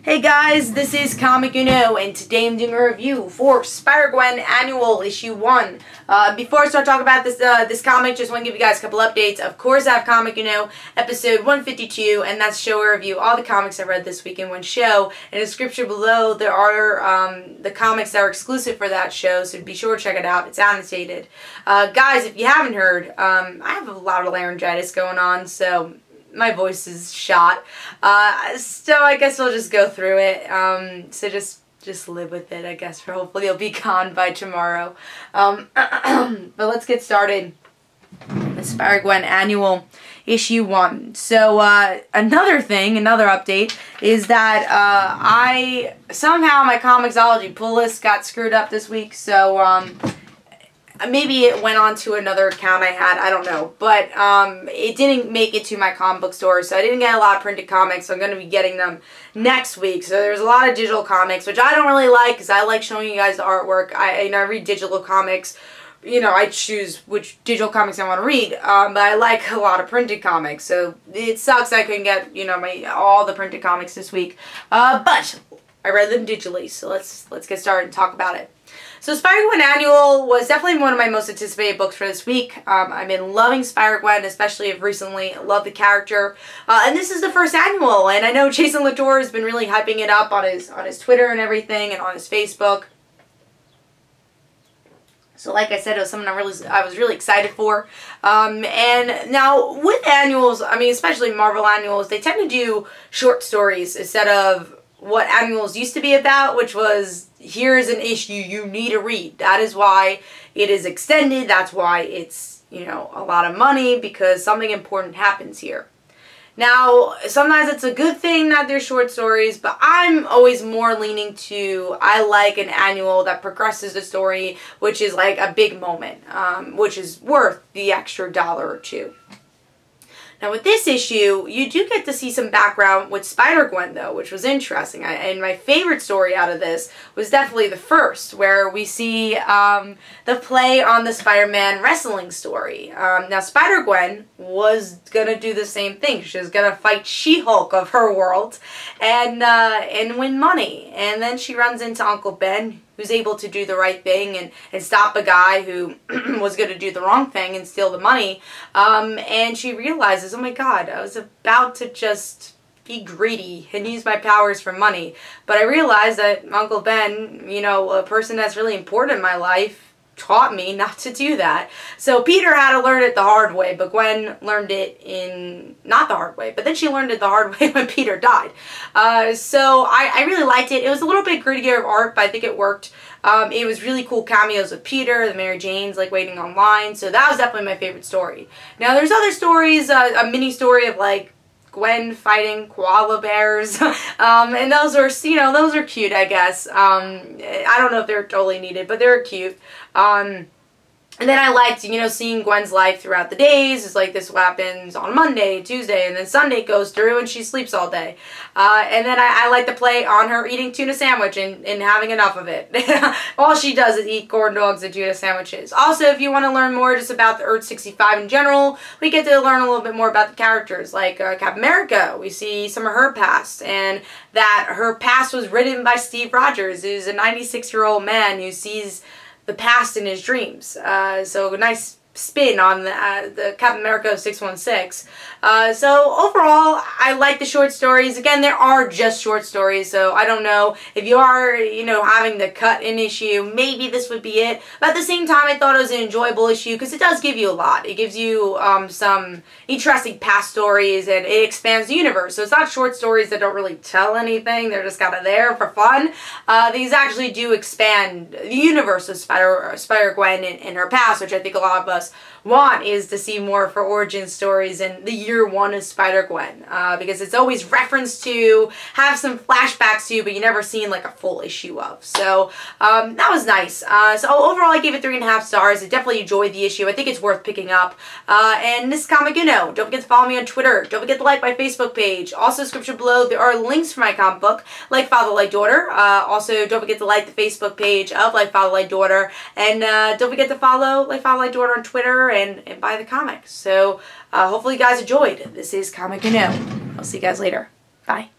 Hey guys, this is Comic Uno, and today I'm doing a review for Spider-Gwen Annual Issue 1. Before I start talking about this comic, just want to give you guys a couple updates. Of course, I have Comic Uno, episode 152, and that's show I review all the comics I read this week in one show. In the description below, there are the comics that are exclusive for that show, so be sure to check it out. It's annotated. Guys, if you haven't heard, I have a lot of laryngitis going on, so my voice is shot, so I guess we'll just go through it, so just live with it, I guess, for hopefully it'll be gone by tomorrow. But let's get started. The Spider-Gwen Annual, Issue 1. So, another update, is that, somehow my Comixology pull list got screwed up this week, so, maybe it went on to another account I had, I don't know, but it didn't make it to my comic book store, so I didn't get a lot of printed comics, so I'm going to be getting them next week. So there's a lot of digital comics, which I don't really like, because I like showing you guys the artwork. I read digital comics, I choose which digital comics I want to read, but I like a lot of printed comics, so it sucks I couldn't get, all the printed comics this week, but I read them digitally, so let's get started and talk about it. So Spider-Gwen Annual was definitely one of my most anticipated books for this week. I've been loving Spider-Gwen, especially recently. Love the character. And this is the first annual, and I know Jason Latour has been really hyping it up on his Twitter and everything, and on his Facebook. So like I said, it was something I was really excited for. And now with annuals, especially Marvel annuals, they tend to do short stories instead of what annuals used to be about, which was, here's an issue you need to read. That is why it is extended. That's why it's, a lot of money, because something important happens here. Now, sometimes it's a good thing that they're short stories, but I'm always more leaning to, I like an annual that progresses the story, which is like a big moment, which is worth the extra $1 or $2. Now with this issue, you do get to see some background with Spider-Gwen though, which was interesting. And my favorite story out of this was definitely the first, where we see the play on the Spider-Man wrestling story. Now Spider-Gwen was going to do the same thing. She was going to fight She-Hulk of her world and win money. And then she runs into Uncle Ben, who's able to do the right thing and stop a guy who was going to do the wrong thing and steal the money. And she realizes, oh my god, I was about to just be greedy and use my powers for money. But I realized that Uncle Ben, a person that's really important in my life, taught me not to do that. So Peter had to learn it the hard way, but Gwen learned it not the hard way, but then she learned it the hard way when Peter died. So I really liked it. It was a little bit grittier of art, but I think it worked. It was really cool cameos with Peter, the Mary Janes waiting online, so that was definitely my favorite story. Now there's other stories, a mini story of Gwen fighting koala bears, and those are, those are cute, I guess. I don't know if they're totally needed, but they're cute. And then I liked, seeing Gwen's life throughout the days. It's like this happens on Monday, Tuesday, and then Sunday goes through and she sleeps all day. And then I like to play on her eating tuna sandwich and having enough of it. All she does is eat corn dogs and tuna sandwiches. Also, if you want to learn more just about the Earth 65 in general, we get to learn a little bit more about the characters. Like Captain America, we see some of her past, and that her past was written by Steve Rogers, who's a 96-year-old man who sees the past in his dreams. So a nice spin on the Captain America 616. So overall, I like the short stories. Again, there are just short stories, so I don't know if you are, having to cut an issue, maybe this would be it. But at the same time, I thought it was an enjoyable issue because it does give you a lot. It gives you some interesting past stories, and it expands the universe. So it's not short stories that don't really tell anything. They're just kind of there for fun. These actually do expand the universe of Spider-Gwen and her past, which I think a lot of us want, is to see more of her origin stories in the year 1 of Spider-Gwen, because it's always referenced to, have some flashbacks to, but you never seen a full issue of. So that was nice. So overall, I gave it 3.5 stars. I definitely enjoyed the issue. I think it's worth picking up. And this is Comic Uno. Don't forget to follow me on Twitter. Don't forget to like my Facebook page. Also, description below, there are links for my comic book, Like Father, Like Daughter. Also, don't forget to like the Facebook page of Like Father, Like Daughter. And don't forget to follow Like Father, Like Daughter on Twitter and buy the comics. So hopefully you guys enjoyed. This is Comic Uno. I'll see you guys later. Bye.